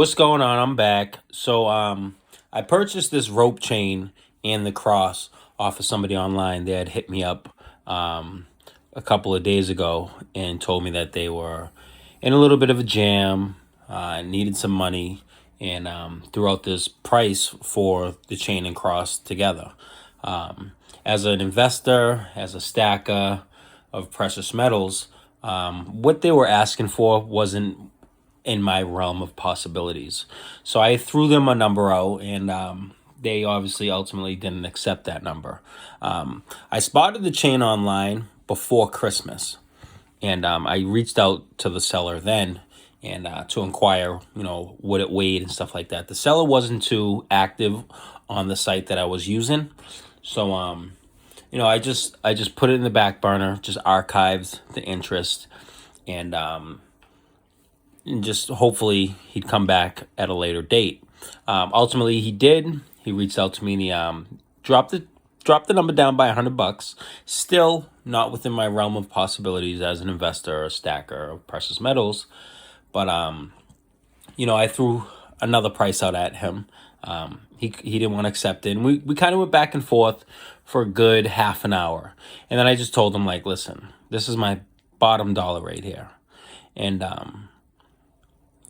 What's going on? I'm back. I purchased this rope chain and the cross off of somebody online. They had hit me up a couple of days ago and told me that they were in a little bit of a jam, needed some money, and threw out this price for the chain and cross together. As an investor, as a stacker of precious metals, what they were asking for wasn't in my realm of possibilities. So I threw them a number out, and they obviously ultimately didn't accept that number. I spotted the chain online before Christmas, and I reached out to the seller then and to inquire, what it weighed and stuff like that. The seller wasn't too active on the site that I was using, so I just put it in the back burner, just archived the interest, and just hopefully he'd come back at a later date. Ultimately, he did. He reached out to me and he dropped the number down by $100. Still not within my realm of possibilities as an investor or a stacker of precious metals. But I threw another price out at him. He didn't want to accept it, and we kind of went back and forth for a good half an hour, and then I just told him, like, listen, this is my bottom dollar right here, and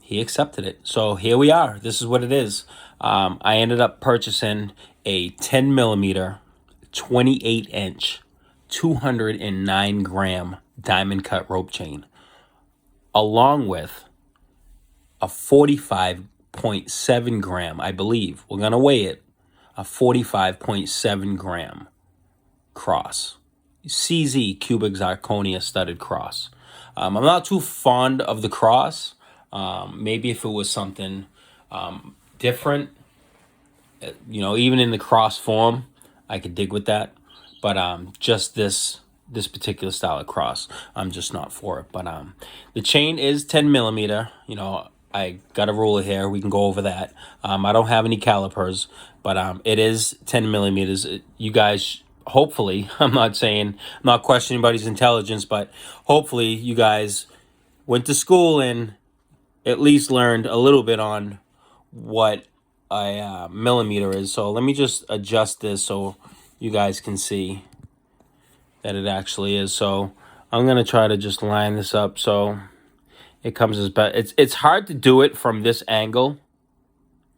he accepted it. So here we are. This is what it is. I ended up purchasing a 10 millimeter, 28 inch, 209 gram diamond cut rope chain, along with a 45.7 gram, I believe. We're going to weigh it. A 45.7 gram cross. CZ cubic zirconia studded cross. I'm not too fond of the cross. Maybe if it was something different, even in the cross form, I could dig with that. But just this particular style of cross, I'm just not for it. But the chain is 10 millimeter. I got a ruler here. We can go over that. I don't have any calipers, but it is 10 millimeters. You guys, hopefully, I'm not questioning anybody's intelligence, but hopefully you guys went to school and at least learned a little bit on what a millimeter is. So let me just adjust this so you guys can see that it actually is. So I'm going to try to just line this up so it comes as best. It's hard to do it from this angle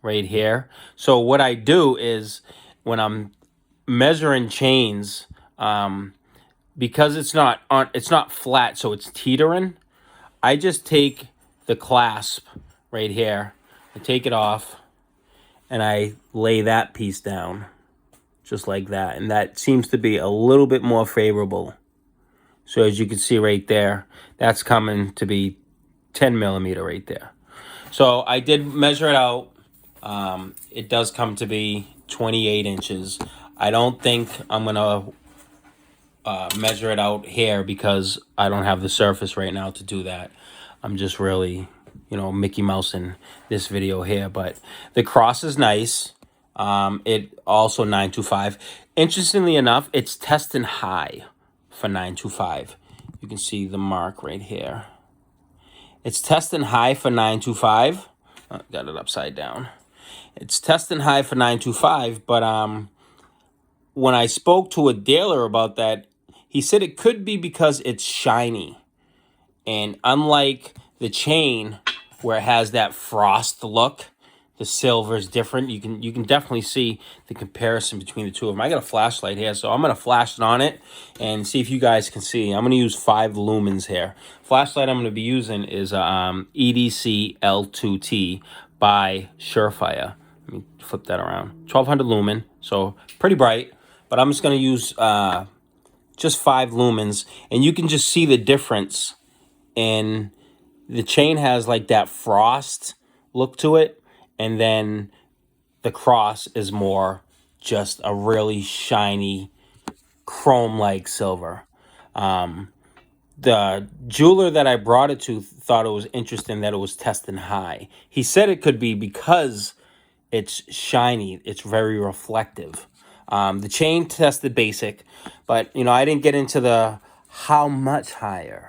right here. So what I do is when I'm measuring chains, because it's not flat, so it's teetering, I just take the clasp right here, I take it off, and I lay that piece down just like that. And that seems to be a little bit more favorable. So as you can see right there, that's coming to be 10 millimeter right there. So I did measure it out. It does come to be 28 inches. I don't think I'm going to measure it out here because I don't have the surface right now to do that. I'm just really, Mickey Mouse in this video here. But the cross is nice. It also 925. Interestingly enough, it's testing high for 925. You can see the mark right here. It's testing high for 925. Got it upside down. It's testing high for 925, but when I spoke to a dealer about that, he said it could be because it's shiny. And unlike the chain where it has that frost look, the silver is different. You can definitely see the comparison between the two of them. I got a flashlight here, so I'm going to flash it on it and see if you guys can see. I'm going to use 5 lumens here. Flashlight I'm going to be using is EDC L2T by Surefire. Let me flip that around. 1200 lumen, so pretty bright. But I'm just going to use just 5 lumens, and you can just see the difference. And the chain has like that frost look to it. And then the cross is more just a really shiny chrome-like silver. The jeweler that I brought it to thought it was interesting that it was testing high. He said it could be because it's shiny. It's very reflective. The chain tested basic, but, I didn't get into the how much higher.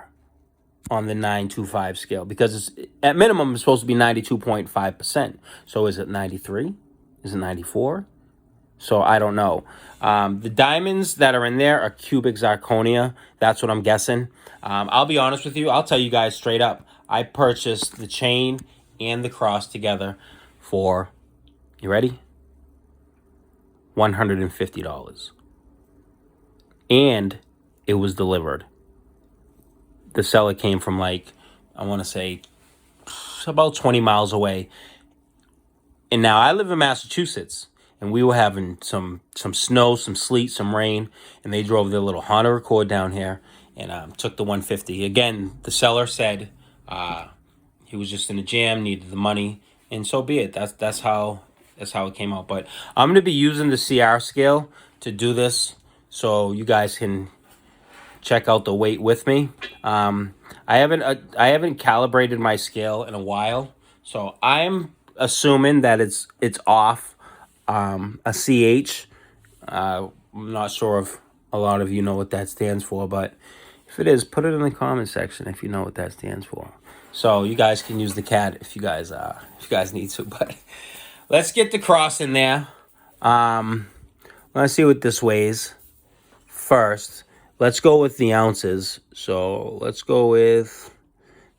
on the 925 scale, because it's, at minimum, it's supposed to be 92.5%. So is it 93? Is it 94? So I don't know. The diamonds that are in there are cubic zirconia. That's what I'm guessing. I'll be honest with you. I'll tell you guys straight up. I purchased the chain and the cross together for, you ready? $150. And it was delivered. The seller came from, like, I want to say about 20 miles away. And now I live in Massachusetts, and we were having some snow, some sleet, some rain, and they drove their little Honda Accord down here and took the 150. Again, the seller said he was just in a jam, needed the money, and so be it. That's how it came out. But I'm going to be using the CR scale to do this, so you guys can check out the weight with me. I haven't calibrated my scale in a while, so I'm assuming that it's off a CH. I'm not sure if a lot of you know what that stands for, but if it is, put it in the comment section if you know what that stands for. So you guys can use the CAD if you guys need to. But let's get the cross in there. Let's see what this weighs first. Let's go with the ounces. So let's go with,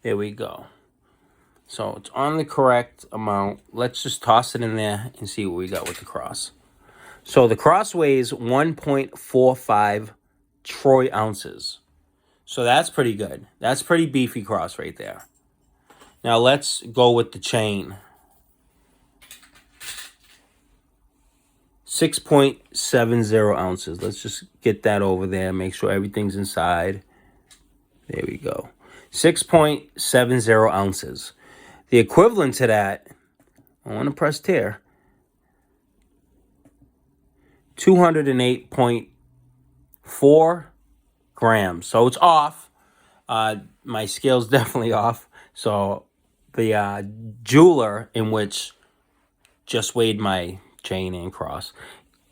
there we go. So it's on the correct amount. Let's just toss it in there and see what we got with the cross. So the cross weighs 1.45 troy ounces. So that's pretty good. That's pretty beefy cross right there. Now let's go with the chain. 6.70 ounces. Let's just get that over there. Make sure everything's inside. There we go. 6.70 ounces. The equivalent to that, I want to press tear, 208.4 grams. So it's off. My scale's definitely off. So the jeweler, in which just weighed my chain and cross,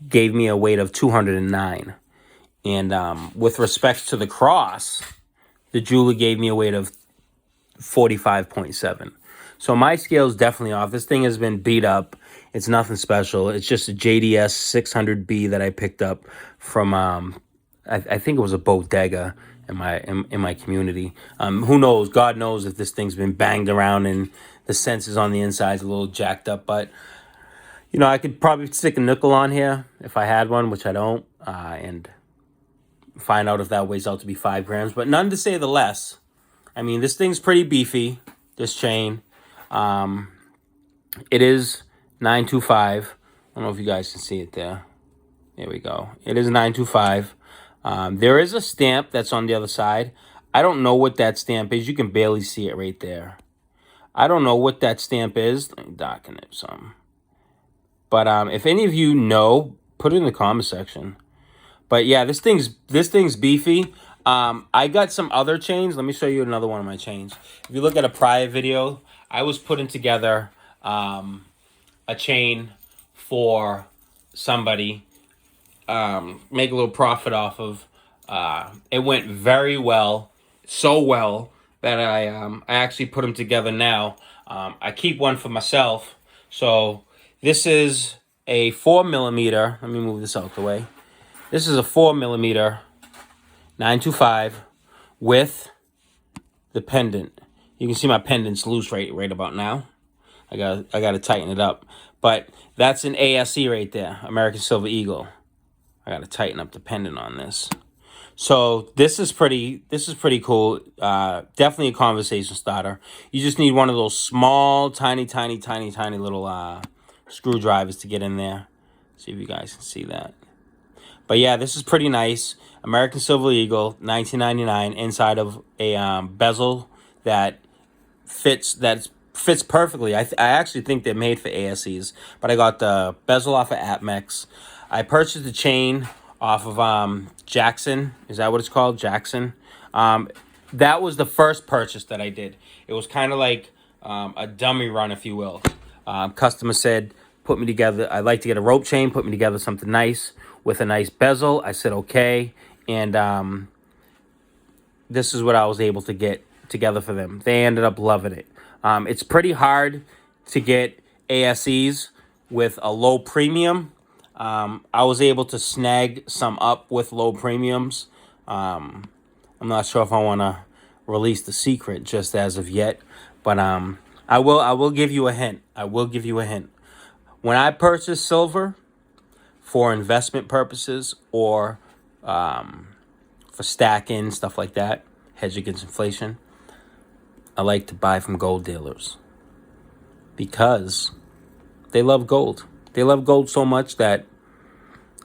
gave me a weight of 209. And with respect to the cross, the jeweler gave me a weight of 45.7. So my scale is definitely off. This thing has been beat up. It's nothing special. It's just a JDS 600B that I picked up from, I think it was a bodega in my community. Who knows? God knows if this thing's been banged around and the sensors on the inside is a little jacked up. But, you know, I could probably stick a nickel on here if I had one, which I don't, and find out if that weighs out to be 5 grams. But none to say the less. I mean, this thing's pretty beefy, this chain. It is 925. I don't know if you guys can see it there. There we go. It is 925. There is a stamp that's on the other side. I don't know what that stamp is. You can barely see it right there. I don't know what that stamp is. Let me darken it some. But if any of you know, put it in the comment section. But yeah, this thing's beefy. I got some other chains. Let me show you another one of my chains. If you look at a prior video, I was putting together a chain for somebody, make a little profit off of. It went very well, so well that I actually put them together now. I keep one for myself. So this is a 4mm. Let me move this out the way. This is a 4mm 925 with the pendant. You can see my pendant's loose right about now. I got to tighten it up. But that's an ASE right there, American Silver Eagle. I got to tighten up the pendant on this. So this is pretty cool. Definitely a conversation starter. You just need one of those small, tiny little screwdrivers to get in there. See if you guys can see that. But yeah, this is pretty nice. American Silver Eagle, $19.99, inside of a bezel that fits perfectly. I actually think they're made for ASEs, but I got the bezel off of Atmex. I purchased the chain off of Jackson. Is that what it's called? Jackson. That was the first purchase that I did. It was kind of like a dummy run, if you will. Customer said, put me together. I'd like to get a rope chain. Put me together something nice with a nice bezel. I said, okay. And this is what I was able to get together for them. They ended up loving it. It's pretty hard to get ASEs with a low premium. I was able to snag some up with low premiums. I'm not sure if I want to release the secret just as of yet, but I will give you a hint. I will give you a hint. When I purchase silver for investment purposes or for stacking, stuff like that, hedge against inflation, I like to buy from gold dealers because they love gold. They love gold so much that,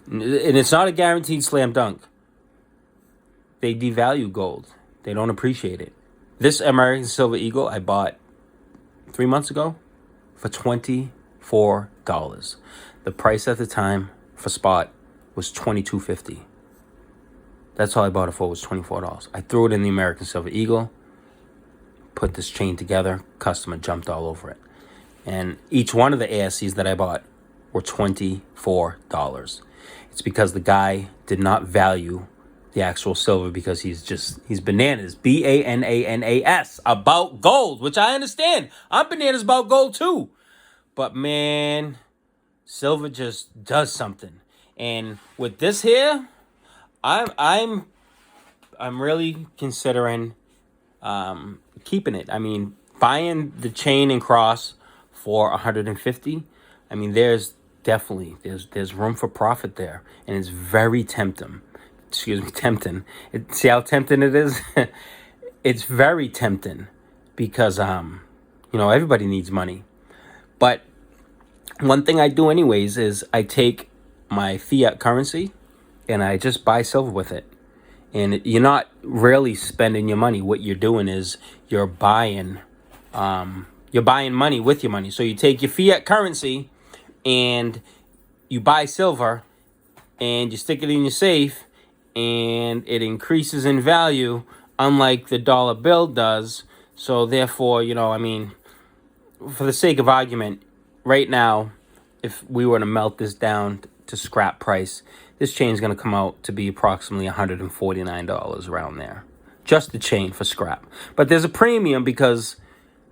and it's not a guaranteed slam dunk, they devalue gold. They don't appreciate it. This American Silver Eagle I bought 3 months ago for $24. The price at the time for spot was $22.50. That's all I bought it for, was $24. I threw it in the American Silver Eagle, put this chain together, customer jumped all over it. And each one of the ASCs that I bought were $24. It's because the guy did not value the actual silver because he's bananas, BANANAS, about gold, which I understand. I'm bananas about gold too. But man, silver just does something. And with this here, I'm really considering keeping it. I mean, buying the chain and cross for $150. I mean, there's definitely there's room for profit there, and it's very tempting. Tempting. See how tempting it is? It's very tempting because everybody needs money. But one thing I do anyways is I take my fiat currency and I just buy silver with it. And you're not really spending your money. What you're doing is you're buying money with your money. So you take your fiat currency and you buy silver and you stick it in your safe and it increases in value, unlike the dollar bill does. So therefore, for the sake of argument, right now, if we were to melt this down to scrap price, this chain is going to come out to be approximately $149 around there. Just the chain for scrap. But there's a premium because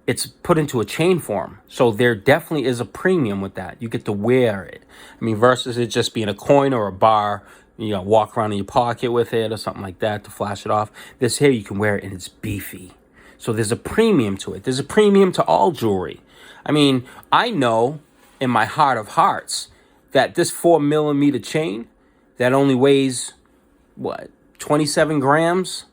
it's put into a chain form. So there definitely is a premium with that. You get to wear it. I mean, versus it just being a coin or a bar, walk around in your pocket with it or something like that to flash it off. This here, you can wear it and it's beefy. So there's a premium to it. There's a premium to all jewelry. I mean, I know in my heart of hearts that this 4mm chain that only weighs, 27 grams?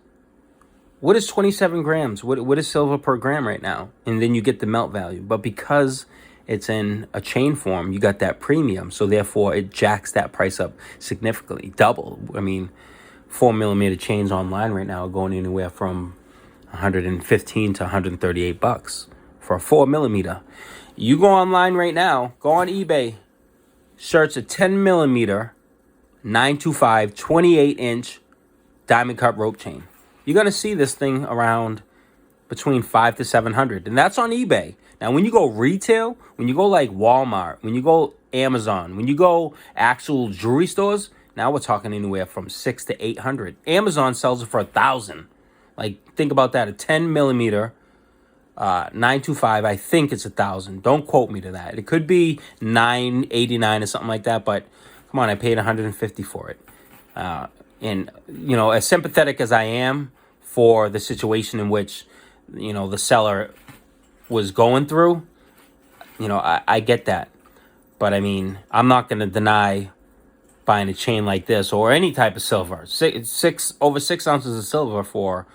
What is 27 grams? What is silver per gram right now? And then you get the melt value. But because it's in a chain form, you got that premium. So therefore, it jacks that price up significantly, double. I mean, 4mm chains online right now are going anywhere from $115 to $138 for a 4mm. You go online right now, go on eBay, search a 10mm 925 28-inch diamond cut rope chain. You're going to see this thing around between $500 to $700, and that's on eBay. Now, when you go retail, when you go like Walmart, when you go Amazon, when you go actual jewelry stores, now we're talking anywhere from $600 to $800. Amazon sells it for $1,000. Like, think about that, a 10mm 925. I think it's $1,000. Don't quote me to that. It could be $989 or something like that, but come on, I paid $150 for it. And as sympathetic as I am for the situation in which the seller was going through, I get that. But I mean, I'm not going to deny buying a chain like this or any type of silver. Over 6 ounces of silver for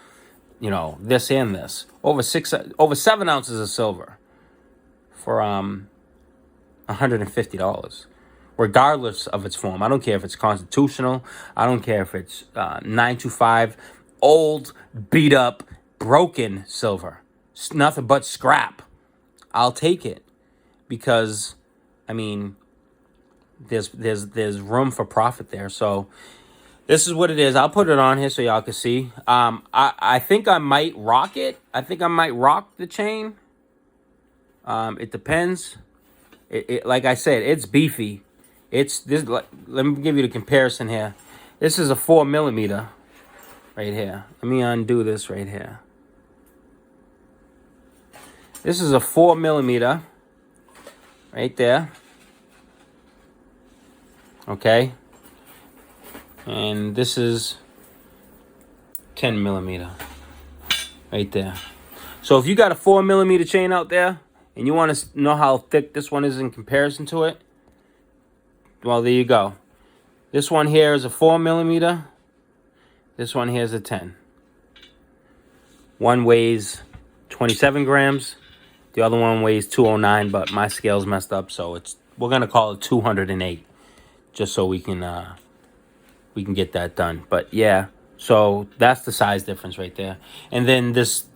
this and this. Over 7 ounces of silver for $150. Regardless of its form. I don't care if it's constitutional. I don't care if it's 925, old, beat up, broken silver. It's nothing but scrap. I'll take it because, I mean, there's room for profit there. So this is what it is. I'll put it on here so y'all can see. I think I might rock it. I think I might rock the chain. It depends. It like I said, it's beefy. It's this. Let me give you the comparison here. This is a 4mm right here. Let me undo this right here. This is a 4mm right there. Okay. And this is 10mm right there. So if you got a 4mm chain out there and you want to know how thick this one is in comparison to it, well, there you go. This one here is a 4mm. This one here is a 10. One weighs 27 grams. The other one weighs 209, but my scale's messed up, so we're gonna call it 208, just so we can get that done. But yeah, so that's the size difference right there. And then this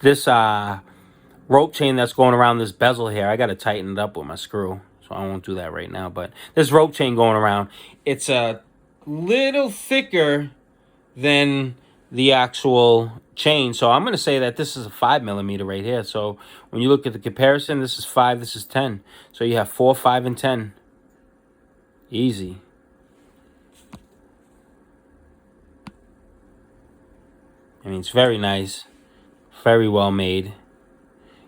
rope chain that's going around this bezel here, I gotta tighten it up with my screw, so I won't do that right now. But this rope chain going around, it's a little thicker than the actual chain. So I'm going to say that this is a 5mm right here. So when you look at the comparison, this is 5, this is 10. So you have 4, 5, and 10. Easy. I mean, it's very nice. Very well made.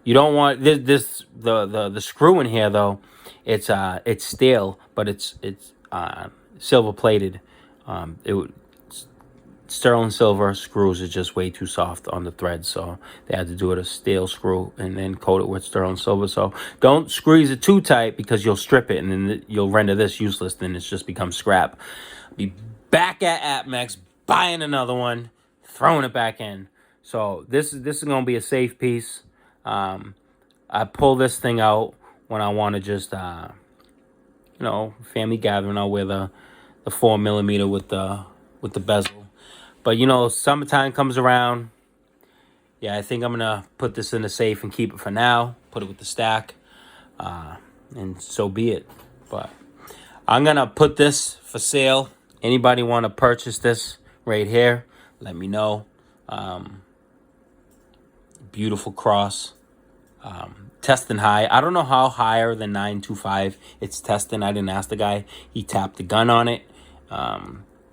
You don't want the screw in here though. It's steel, but it's silver plated. Sterling silver screws are just way too soft on the threads, so they had to do it a steel screw and then coat it with sterling silver. So don't squeeze it too tight because you'll strip it and then you'll render this useless. Then it's just becomes scrap. Be back at APMEX, buying another one, throwing it back in. So this is gonna be a safe piece. I pull this thing out when I want to just family gathering. I'll wear the 4mm with the bezel. But, summertime comes around. Yeah, I think I'm going to put this in the safe and keep it for now. Put it with the stack. And so be it. But I'm going to put this for sale. Anybody want to purchase this right here, let me know. Beautiful cross. Testing high. I don't know how higher than 925 it's testing. I didn't ask the guy. He tapped the gun on it.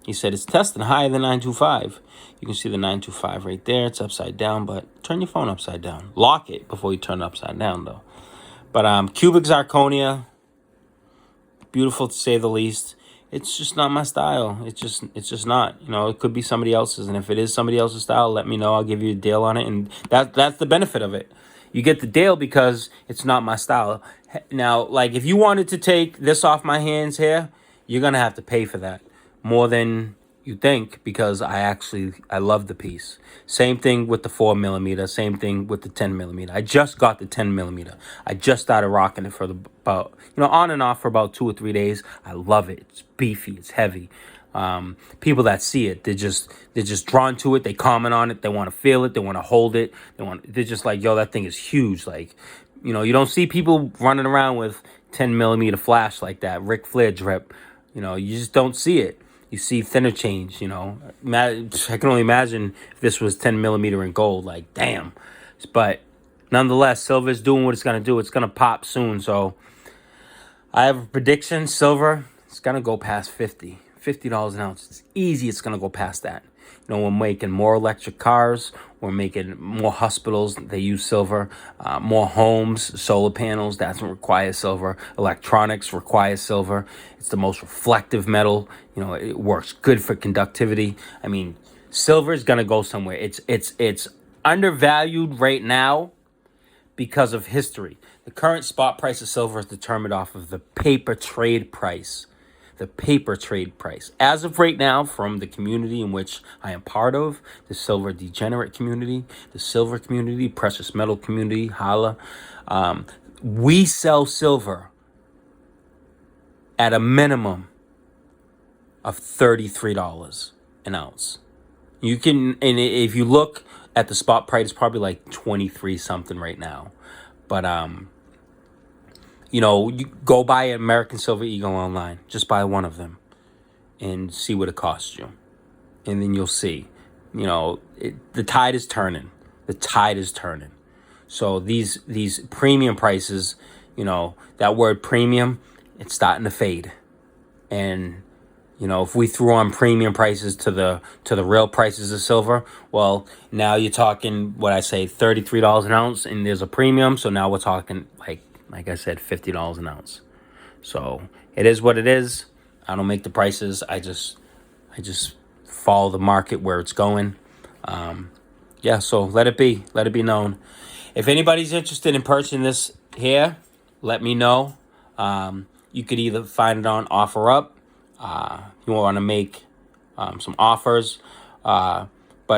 He said it's testing higher than 925. You can see the 925 right there. It's upside down, but turn your phone upside down. Lock it before you turn it upside down, though. But cubic zirconia, beautiful to say the least. It's just not my style. It's just not. It could be somebody else's, and if it is somebody else's style, let me know. I'll give you a deal on it, and that's the benefit of it. You get the deal because it's not my style. Now, like if you wanted to take this off my hands here, you're gonna have to pay for that. More than you think, because I love the piece. Same thing with the 4mm, same thing with the 10mm. I just got the 10mm. I just started rocking it for about on and off for about 2 or 3 days. I love it. It's beefy, it's heavy. People that see it, they're just drawn to it. They comment on it. They want to feel it. They want to hold it. They're just like, yo, that thing is huge. Like, you don't see people running around with 10mm flash like that. Ric Flair drip. You just don't see it. You see thinner change, I can only imagine if this was 10mm in gold, like, damn. But nonetheless, silver's doing what it's going to do. It's going to pop soon. So I have a prediction. Silver, it's going to go past $50 an ounce. It's easy. It's going to go past that. We're making more electric cars. We're making more hospitals. They use silver. More homes, solar panels. That's what requires silver. Electronics requires silver. It's the most reflective metal. It works good for conductivity. I mean, silver is gonna go somewhere. It's undervalued right now because of history. The current spot price of silver is determined off of the paper trade price. The paper trade price. As of right now, from the community in which I am part of, the silver degenerate community, the silver community, precious metal community, holla, we sell silver at a minimum of $33 an ounce. You can, and if you look at the spot price, it's probably like 23 something right now. But you go buy an American Silver Eagle online. Just buy one of them and see what it costs you. And then you'll see, the tide is turning. The tide is turning. So these premium prices, that word premium, it's starting to fade. And, You know, if we threw on premium prices to the real prices of silver, well, now you're talking what I say, $33 an ounce, and there's a premium. So now we're talking like I said, $50 an ounce. So it is what it is. I don't make the prices. I just follow the market where it's going. Yeah, so let it be known. If anybody's interested in purchasing this here, let me know. You could either find it on OfferUp. You want to make some offers, but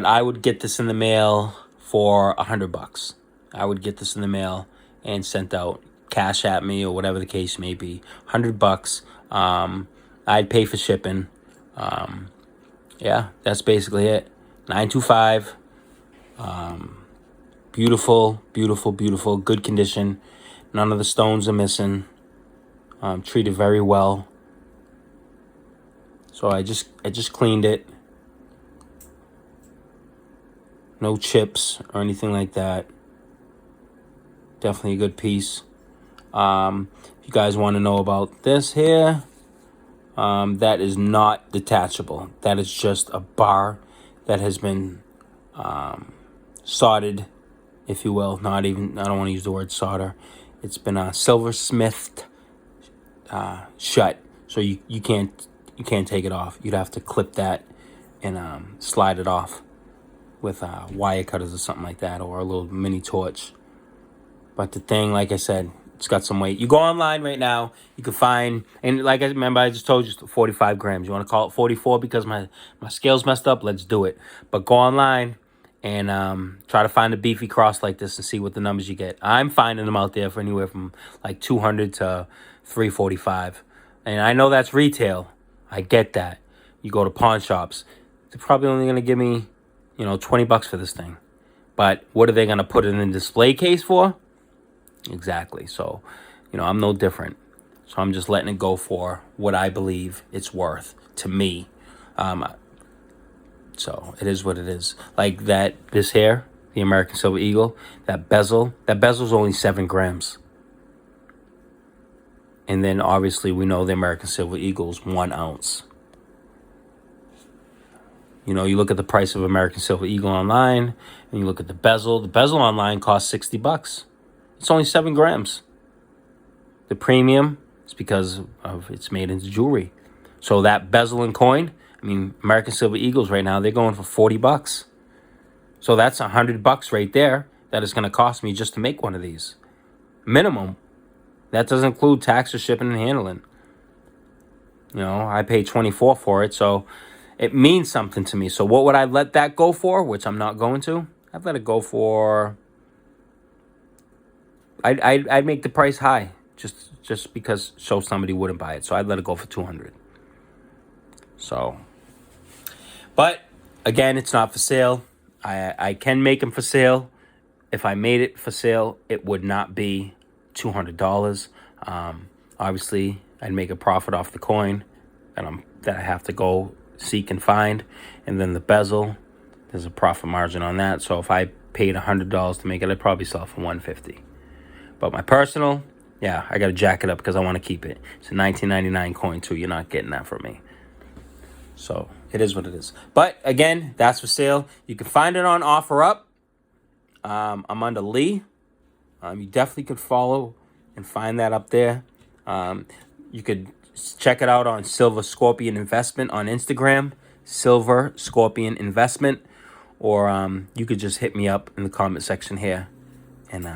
I would get this in the mail for $100. I would get this in the mail and sent out, cash at me or whatever the case may be. $100. I'd pay for shipping. Yeah, that's basically it. 925. Beautiful, beautiful, beautiful. Good condition. None of the stones are missing. Treated very well. So I just cleaned it. No chips or anything like that. Definitely a good piece. If you guys want to know about this here, that is not detachable. That is just a bar that has been soldered, if you will. I don't want to use the word solder. It's been silversmithed shut, so you can't take it off. You'd have to clip that and slide it off with wire cutters or something like that, or a little mini torch. But the thing, like I said, it's got some weight. You go online right now, you can find, and like I remember, I just told you 45 grams. You want to call it 44 because my scale's messed up? Let's do it. But go online and try to find a beefy cross like this and see what the numbers you get. I'm finding them out there for anywhere from like 200 to 345. And I know that's retail. I get that. You go to pawn shops, they're probably only going to give me, $20 for this thing. But what are they going to put it in a display case for? Exactly. So, I'm no different. So I'm just letting it go for what I believe it's worth to me. So it is what it is. Like this here, the American Silver Eagle, that bezel's only 7 grams. And then obviously we know the American Silver Eagle's 1 ounce. You look at the price of American Silver Eagle online, and you look at the bezel. The bezel online costs $60. It's only 7 grams. The premium is because of it's made into jewelry. So that bezel and coin, American Silver Eagles right now, they're going for $40. So that's $100 right there that is going to cost me just to make one of these. Minimum. That doesn't include tax or shipping and handling. I paid $24 for it, so it means something to me. So what would I let that go for, which I'm not going to? I'd let it go for... I'd make the price high just because somebody wouldn't buy it. So I'd let it go for $200. So, but again, it's not for sale. I can make them for sale. If I made it for sale, it would not be $200. Obviously, I'd make a profit off the coin that I have to go seek and find, and then the bezel, there's a profit margin on that. So if I paid $100 to make it, I'd probably sell it for $150. But my personal, yeah, I got to jack it up because I want to keep it. It's a 1999 coin too. You're not getting that from me. So it is what it is. But again, that's for sale. You can find it on OfferUp. I'm under Lee. You definitely could follow and find that up there. You could check it out on Silver Scorpion Investment on Instagram. Silver Scorpion Investment. Or you could just hit me up in the comment section here and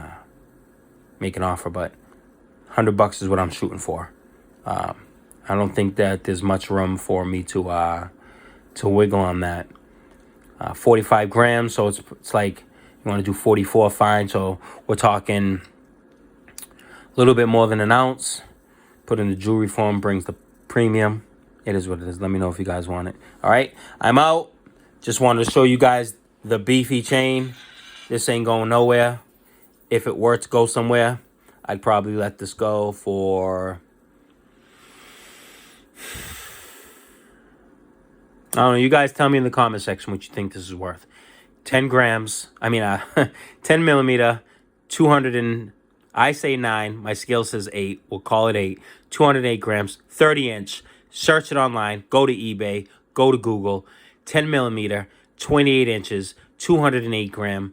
make an offer. But $100 is what I'm shooting for. I don't think that there's much room for me to wiggle on that. 45 grams, so it's like you want to do 44, fine. So we're talking a little bit more than an ounce. Put in the jewelry form, brings the premium. It is what it is. Let me know if you guys want it. All right, I'm out. Just wanted to show you guys the beefy chain. This ain't going nowhere. If it were to go somewhere, I'd probably let this go for... I don't know. You guys tell me in the comment section what you think this is worth. 10 grams. 10 millimeter, 200 and... I say 9. My scale says 8. We'll call it 8. 208 grams, 30 inch. search it online, go to eBay, go to Google, 10 millimeter, 28 inches, 208 gram.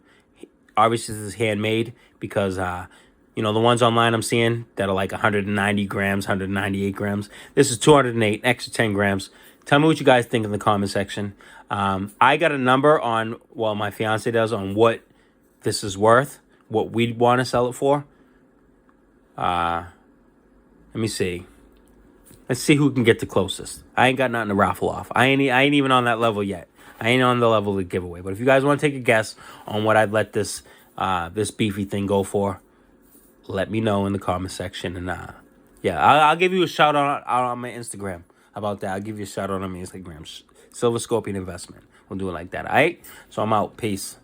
Obviously, this is handmade because, the ones online I'm seeing that are like 190 grams, 198 grams. This is 208, extra 10 grams. Tell me what you guys think in the comment section. I got a number on, well, my fiance does, on what this is worth, what we'd want to sell it for. Let me see. Let's see who can get the closest. I ain't got nothing to raffle off. I ain't even on that level yet. I ain't on the level of giveaway. But if you guys want to take a guess on what I'd let this beefy thing go for, let me know in the comment section. And I'll give you a shout out on my Instagram. How about that? I'll give you a shout out on my Instagram. Silver Scorpion Investment. We'll do it like that. All right? So I'm out. Peace.